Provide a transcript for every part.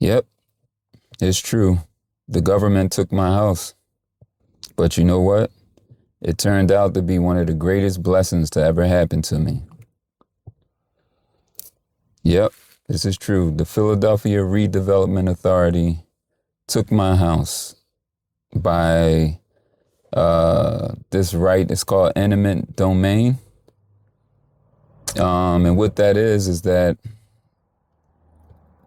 Yep, it's true. The government took my house. But you know what? It turned out to be one of the greatest blessings to ever happen to me. Yep, this is true. The Philadelphia Redevelopment Authority took my house by this right. It's called eminent domain. And what that is that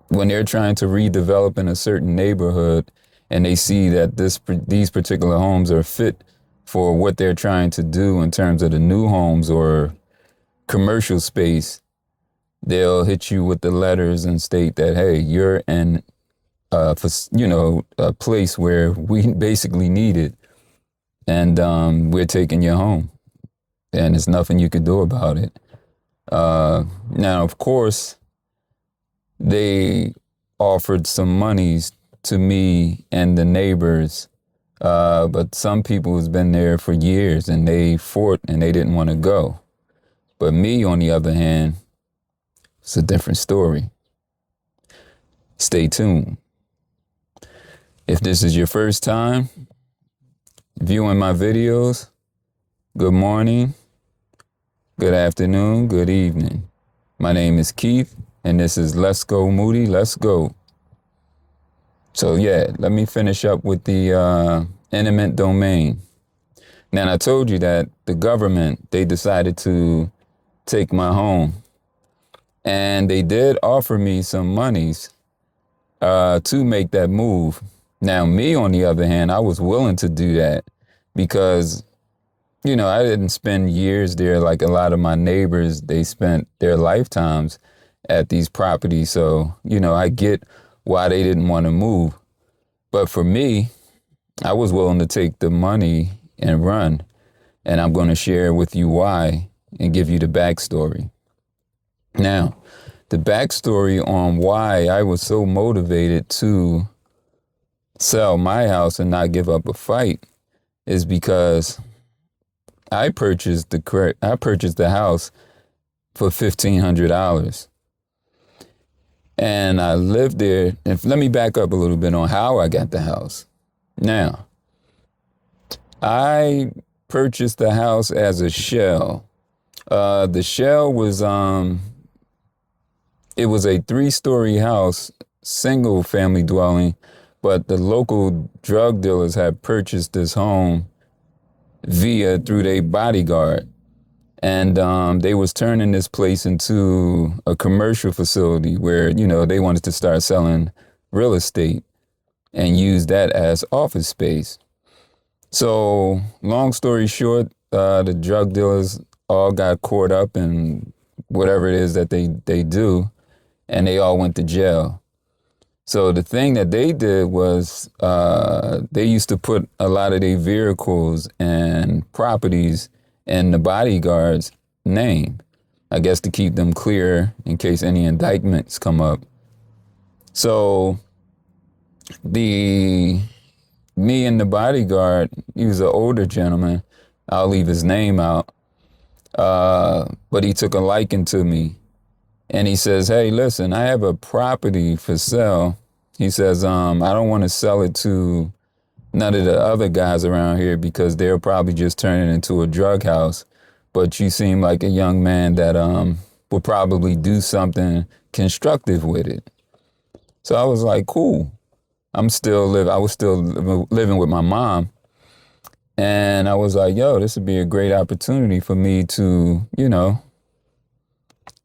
when they're trying to redevelop in a certain neighborhood and they see that these particular homes are fit for what they're trying to do in terms of the new homes or commercial space, they'll hit you with the letters and state that, hey, you're in a place where we basically need it, and we're taking you home, and there's nothing you could do about it. Now, of course, they offered some monies to me and the neighbors, but some people has been there for years and they fought and they didn't want to go. But me, on the other hand, it's a different story. Stay tuned. If this is your first time viewing my videos, good morning, good afternoon, good evening. My name is Keith, and this is Let's Go Moody, Let's Go. So yeah, let me finish up with the eminent domain. Now, I told you that the government, they decided to take my home. And they did offer me some monies to make that move. Now, me, on the other hand, I was willing to do that because, I didn't spend years there like a lot of my neighbors. They spent their lifetimes at these properties. So, I get why they didn't want to move. But for me, I was willing to take the money and run. And I'm going to share with you why and give you the backstory. Now, the backstory on why I was so motivated to sell my house and not give up a fight is because I purchased the house for $1,500. And I lived there. And let me back up a little bit on how I got the house. Now, I purchased the house as a shell. The shell was it was a 3-story house, single family dwelling, but the local drug dealers had purchased this home through their bodyguard. And they was turning this place into a commercial facility where, they wanted to start selling real estate and use that as office space. So long story short, the drug dealers all got caught up in whatever it is that they do, and they all went to jail. So the thing that they did was they used to put a lot of their vehicles and properties in the bodyguard's name, I guess to keep them clear in case any indictments come up. So me and the bodyguard, he was an older gentleman, I'll leave his name out, but he took a liking to me. And he says, hey, listen, I have a property for sale. He says, I don't want to sell it to none of the other guys around here because they'll probably just turn it into a drug house. But you seem like a young man that will probably do something constructive with it. So I was like, cool. I was still living with my mom. And I was like, yo, this would be a great opportunity for me to,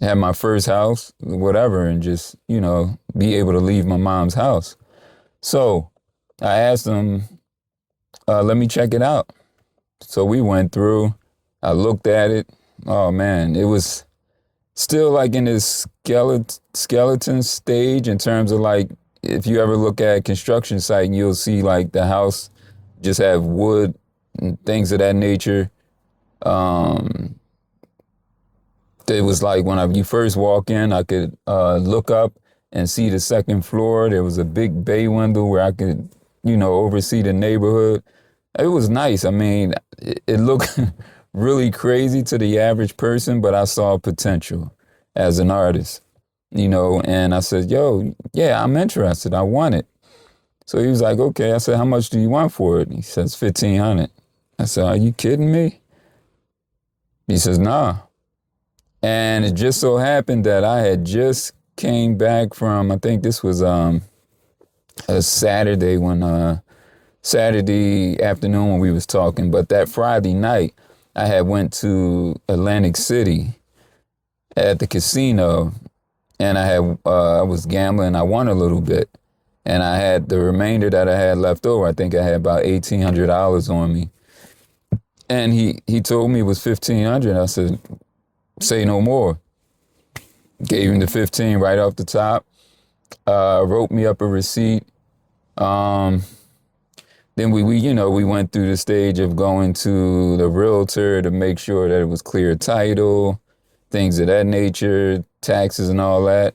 have my first house, whatever, and just, be able to leave my mom's house. So I asked him, let me check it out. So we went through, I looked at it. Oh man, it was still like in this skeleton stage in terms of like, if you ever look at a construction site and you'll see like the house just have wood and things of that nature. It was like when you first walk in, I could look up and see the second floor. There was a big bay window where I could, oversee the neighborhood. It was nice. I mean, it looked really crazy to the average person, but I saw potential as an artist. and I said, yo, yeah, I'm interested. I want it. So he was like, okay. I said, how much do you want for it? He says, 1,500. I said, are you kidding me? He says, nah. And it just so happened that I had just came back from, I think this was a Saturday Saturday afternoon when we was talking, but that Friday night I had went to Atlantic City at the casino, and I was gambling. I won a little bit, and I had the remainder that I had left over. I think I had about $1,800 on me, and he told me it was 1,500. I said, say no more. Gave him the 15 right off the top. Wrote me up a receipt. Then we went through the stage of going to the realtor to make sure that it was clear title, things of that nature, taxes and all that.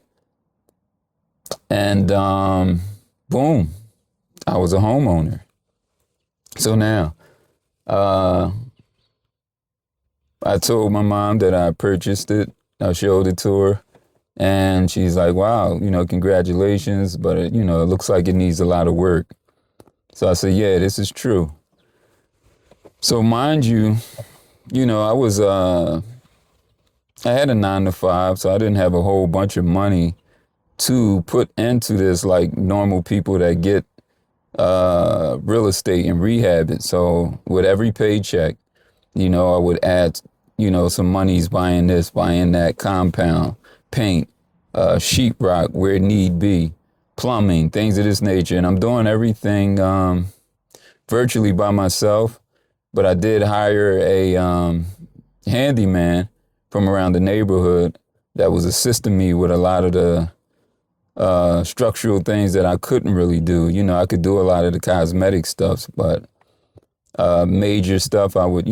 And boom, I was a homeowner. So now, I told my mom that I purchased it. I showed it to her, and she's like, wow, congratulations, but it looks like it needs a lot of work. So I said, yeah, this is true. So mind you, I had a 9 to 5, so I didn't have a whole bunch of money to put into this like normal people that get real estate and rehab it. So with every paycheck, I would add, some monies buying this, buying that, compound, paint, sheetrock where need be, plumbing, things of this nature. And I'm doing everything virtually by myself, but I did hire a handyman from around the neighborhood that was assisting me with a lot of the structural things that I couldn't really do. I could do a lot of the cosmetic stuff, but major stuff, I would,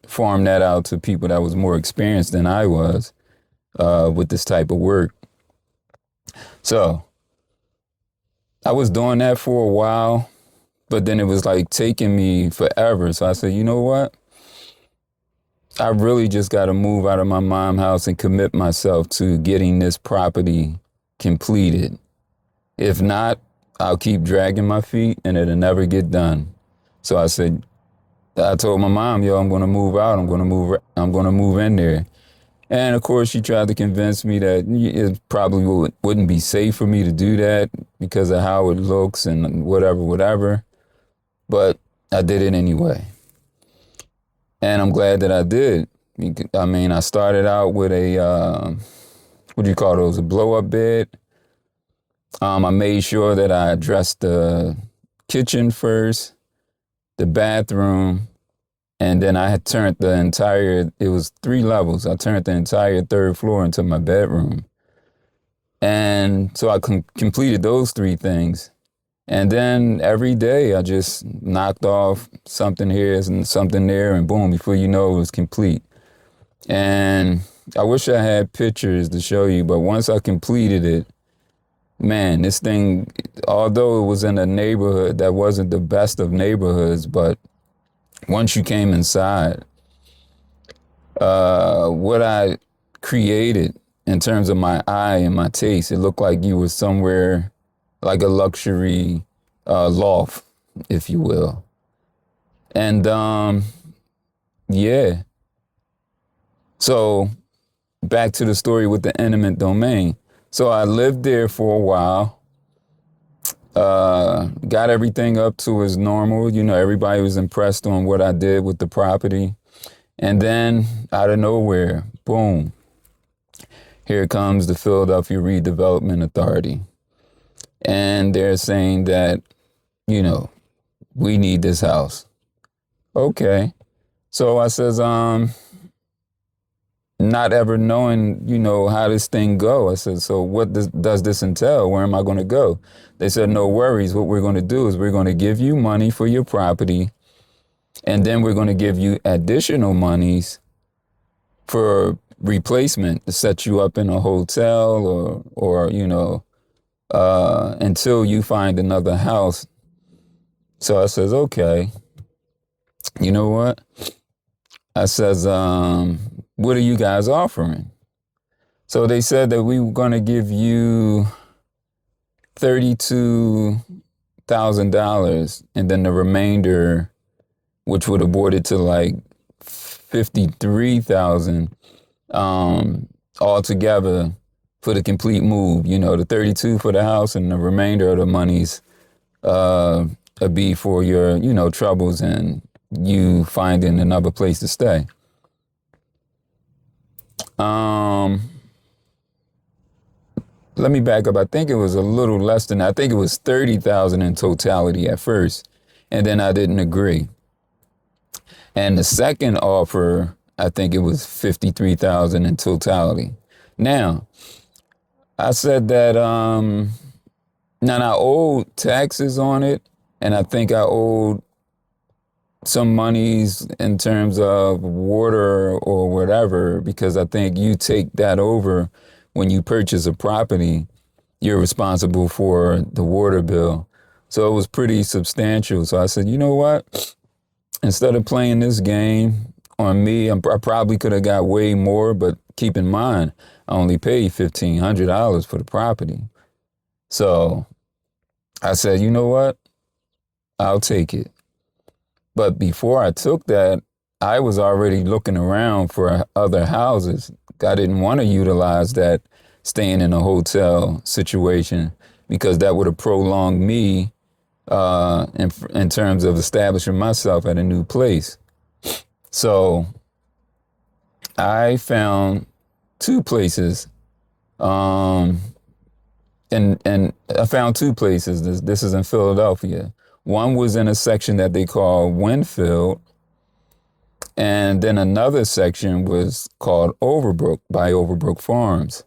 farm that out to people that was more experienced than I was with this type of work. So I was doing that for a while, but then it was like taking me forever. So I said, you know what? I really just got to move out of my mom's house and commit myself to getting this property completed. If not, I'll keep dragging my feet and it'll never get done. So I told my mom, yo, I'm going to move out. I'm going to move in there. And of course, she tried to convince me that it probably wouldn't be safe for me to do that because of how it looks and whatever. But I did it anyway. And I'm glad that I did. I mean, I started out with a, what do you call those, a blow-up bed. I made sure that I addressed the kitchen first, the bathroom, and then I had turned it was 3 levels. I turned the entire 3rd floor into my bedroom. And so I completed those 3 things. And then every day I just knocked off something here and something there, and boom, before you know it was complete. And I wish I had pictures to show you, but once I completed it, man, this thing, although it was in a neighborhood that wasn't the best of neighborhoods, but once you came inside, what I created in terms of my eye and my taste, it looked like you were somewhere like a luxury loft, if you will. And yeah. So back to the story with the eminent domain. So I lived there for a while, got everything up to as normal. Everybody was impressed on what I did with the property. And then out of nowhere, boom, here comes the Philadelphia Redevelopment Authority. And they're saying that, we need this house. Okay. So I says, not ever knowing, how this thing go. I said, so what does this entail? Where am I going to go? They said, no worries. What we're going to do is we're going to give you money for your property. And then we're going to give you additional monies for replacement to set you up in a hotel or until you find another house. So I says, okay, you know what? I says, what are you guys offering? So they said that we were going to give you $32,000, and then the remainder, which would have brought it to like 53,000 altogether for the complete move. You know, the 32 for the house, and the remainder of the monies would be for your, you know, troubles and you finding another place to stay. Let me back up. I think it was a little less than, I think it was 30,000 in totality at first, and then I didn't agree. And the second offer, I think it was 53,000 in totality. Now, I said that now I owed taxes on it, and I think I owed some monies in terms of water or whatever, because I think you take that over when you purchase a property. You're responsible for the water bill. So it was pretty substantial. So I said, you know what? Instead of playing this game on me, I probably could have got way more, but keep in mind, I only paid $1,500 for the property. So I said, you know what? I'll take it. But before I took that, I was already looking around for other houses. I didn't want to utilize that staying in a hotel situation, because that would have prolonged me in terms of establishing myself at a new place. So I found two places, and I found two places. This is in Philadelphia. One was in a section that they call Winfield, and then another section was called Overbrook by Overbrook Farms.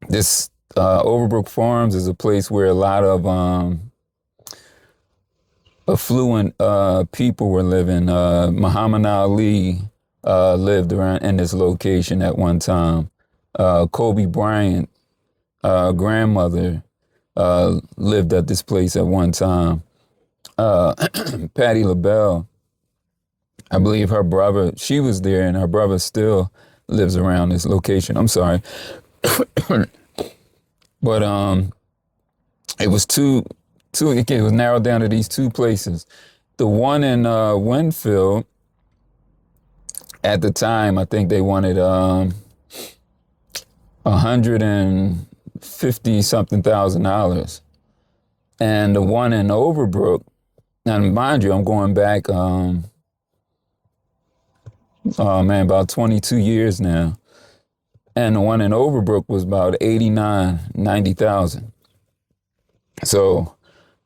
This Overbrook Farms is a place where a lot of affluent people were living. Muhammad Ali lived around in this location at one time. Kobe Bryant grandmother lived at this place at one time. Patti LaBelle, I believe her brother, she was there, and her brother still lives around this location. I'm sorry. But it was it was narrowed down to these two places. The one in Winfield, at the time, I think they wanted $150-something thousand. And the one in Overbrook, now mind you, I'm going back, about 22 years now. And the one in Overbrook was about 90,000. So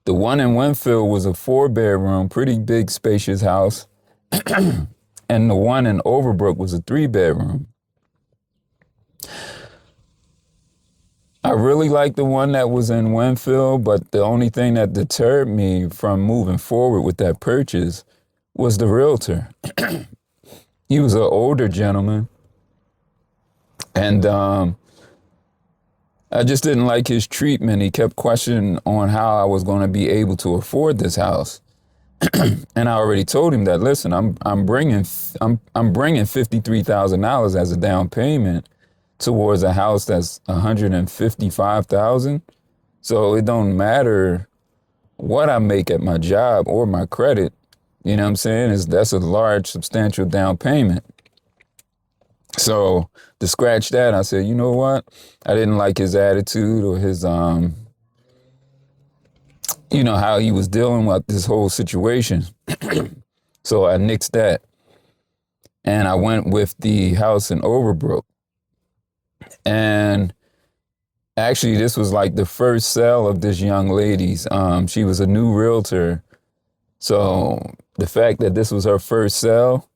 the one in Winfield was a 4-bedroom, pretty big, spacious house. And the one in Overbrook was a 3-bedroom. I really liked the one that was in Winfield, but the only thing that deterred me from moving forward with that purchase was the realtor. He was an older gentleman, and I just didn't like his treatment. He kept questioning on how I was going to be able to afford this house. And I already told him that, listen, I'm bringing $53,000 as a down payment towards a house that's $155,000. So it don't matter what I make at my job or my credit. You know what I'm saying? That's a large, substantial down payment. So to scratch that, I said, you know what? I didn't like his attitude or his, how he was dealing with this whole situation. So I nixed that. And I went with the house in Overbrook. And actually, this was like the first sale of this young lady's. She was a new realtor. So the fact that this was her first sale,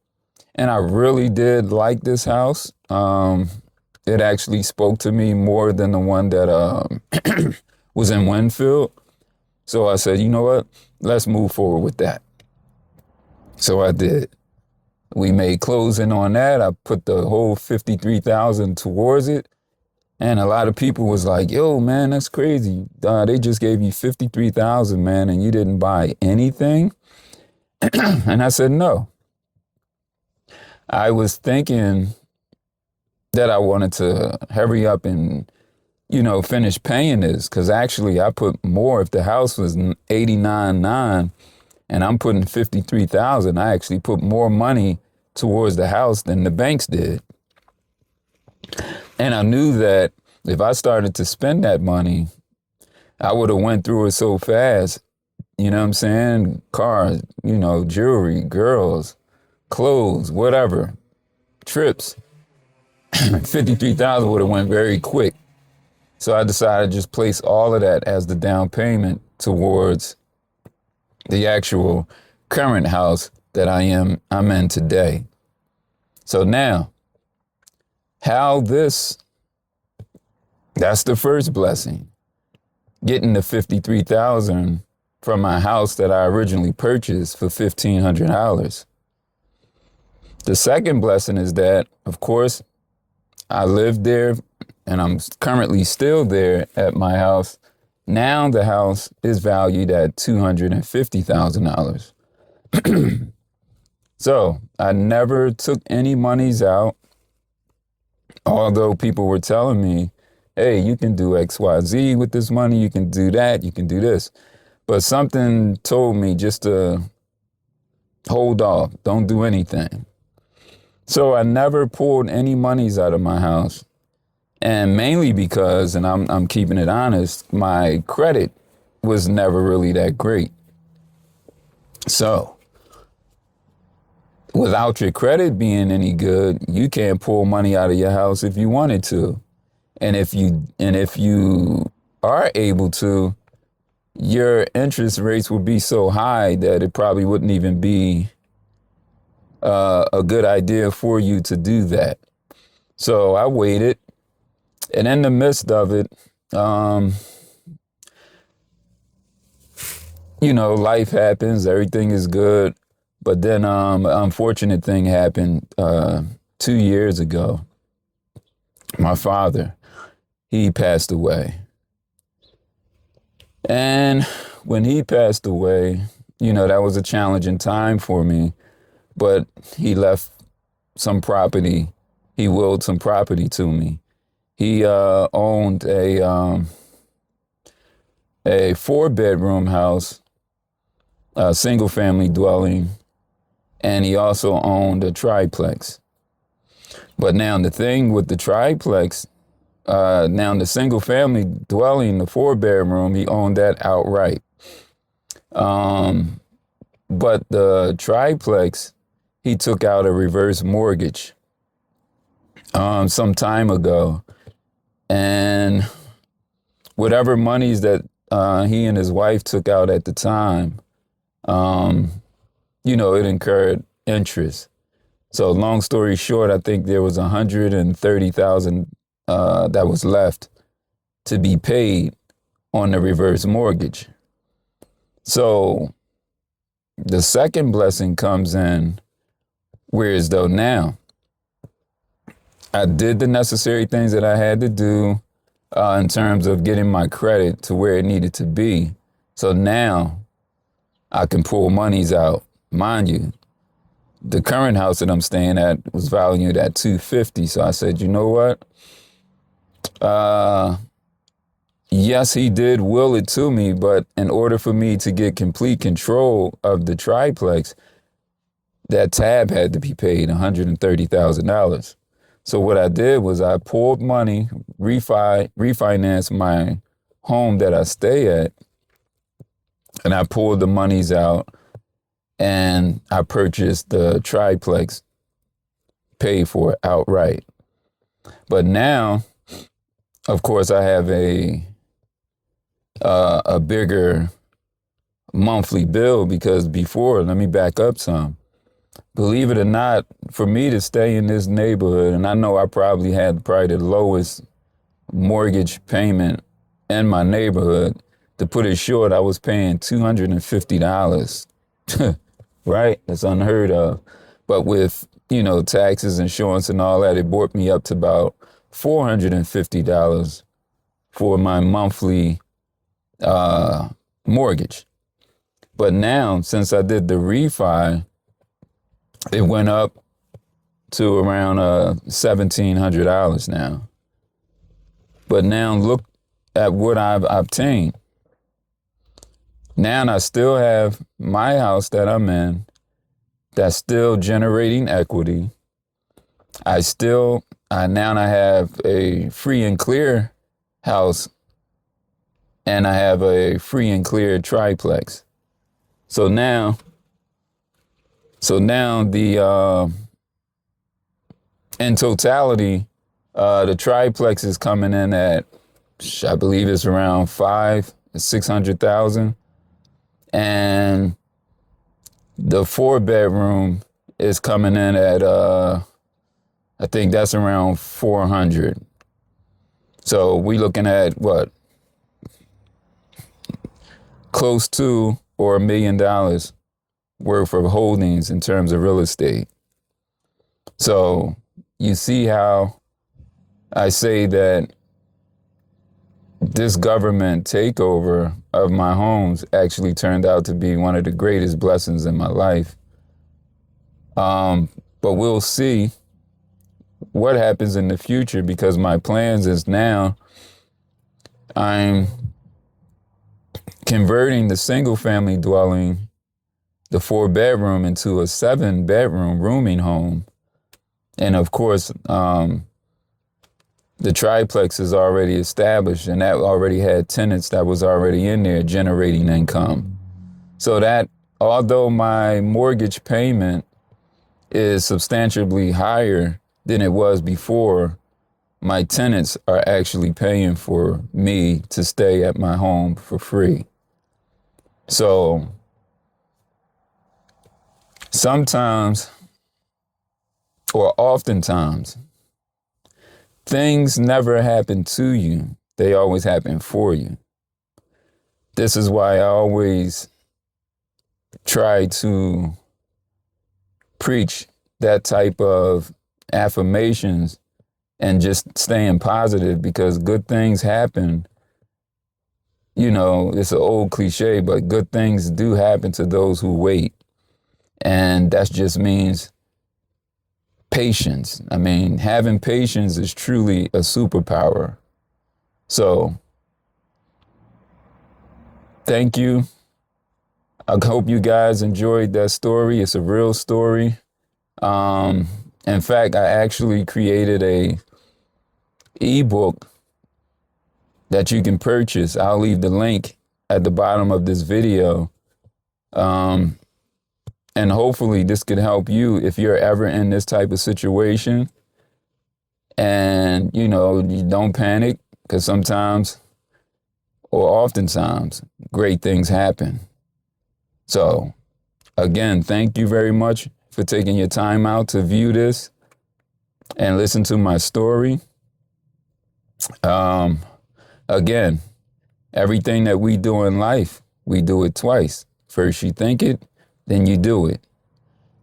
and I really did like this house. It actually spoke to me more than the one that was in Winfield. So I said, you know what? Let's move forward with that. So I did. We made closing on that. I put the whole $53,000 towards it. And a lot of people was like, yo, man, that's crazy. They just gave you $53,000, man, and you didn't buy anything. And I said, no. I was thinking that I wanted to hurry up and, finish paying this. Because actually I put more. If the house was 89.9 and I'm putting 53,000, I actually put more money towards the house than the banks did. And I knew that if I started to spend that money, I would have went through it so fast. You know what I'm saying? Cars, jewelry, girls, clothes, whatever, trips. 53,000 would have went very quick. So I decided to just place all of that as the down payment towards the actual current house that I'm in today. So now, that's the first blessing. Getting the 53,000 from my house that I originally purchased for $1,500. The second blessing is that, of course, I lived there and I'm currently still there at my house. Now the house is valued at $250,000. So I never took any monies out, although people were telling me, hey, you can do XYZ with this money, you can do that, you can do this. But something told me just to hold off, don't do anything. So I never pulled any monies out of my house. And mainly because, and I'm keeping it honest, my credit was never really that great. So without your credit being any good, you can't pull money out of your house if you wanted to. And if you are able to, your interest rates would be so high that it probably wouldn't even be a good idea for you to do that. So I waited. And in the midst of it, life happens, everything is good. But then an unfortunate thing happened 2 years ago. My father, he passed away. And when he passed away, that was a challenging time for me. But he left some property. He willed some property to me. He owned a 4-bedroom house, a single family dwelling, and he also owned a triplex. But now the thing with the triplex, now the single family dwelling, the 4-bedroom, he owned that outright. But the triplex, he took out a reverse mortgage some time ago. And whatever monies that he and his wife took out at the time, it incurred interest. So long story short, I think there was $130,000 that was left to be paid on the reverse mortgage. So the second blessing comes in, whereas though now I did the necessary things that I had to do in terms of getting my credit to where it needed to be. So now I can pull monies out. Mind you, the current house that I'm staying at was valued at $250,000. So I said, you know what? Yes, he did will it to me, but in order for me to get complete control of the triplex, that tab had to be paid $130,000. So what I did was I pulled money, refinanced my home that I stay at, and I pulled the monies out and I purchased the triplex, paid for it outright. But now, of course, I have a bigger monthly bill because before, let me back up some. Believe it or not, for me to stay in this neighborhood, and I know I probably had the lowest mortgage payment in my neighborhood. To put it short, I was paying $250, right? That's unheard of. But with, taxes, insurance and all that, it brought me up to about $450 for my monthly mortgage. But now, since I did the refi, it went up to around $1,700 now. But now look at what I've obtained. Now I still have my house that I'm in that's still generating equity. I now have a free and clear house, and I have a free and clear triplex. So now the in totality, the triplex is coming in at, I believe it's around 600,000, and the 4-bedroom is coming in at I think that's around 400. So we looking at what? Close to or $1 million worth of holdings in terms of real estate. So you see how I say that this government takeover of my homes actually turned out to be one of the greatest blessings in my life. But we'll see what happens in the future, because my plans is now I'm converting the single family dwelling, the 4-bedroom, into a 7-bedroom rooming home. And of course, the triplex is already established, and that already had tenants that was already in there generating income. So that although my mortgage payment is substantially higher than it was before, my tenants are actually paying for me to stay at my home for free. So sometimes, or oftentimes, things never happen to you. They always happen for you. This is why I always try to preach that type of affirmations and just staying positive, because good things happen. You know, it's an old cliche, but good things do happen to those who wait. And that just means patience. I mean, having patience is truly a superpower. So, thank you. I hope you guys enjoyed that story. It's a real story. In fact, I actually created a ebook that you can purchase. I'll leave the link at the bottom of this video. And hopefully this could help you if you're ever in this type of situation. And, you know, you don't panic, because sometimes, or oftentimes, great things happen. So, again, thank you very much for taking your time out to view this and listen to my story. Again, everything that we do in life, we do it twice. First you think it, then you do it.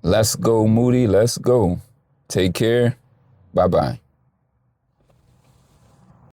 Let's go, Moody. Let's go. Take care. Bye-bye.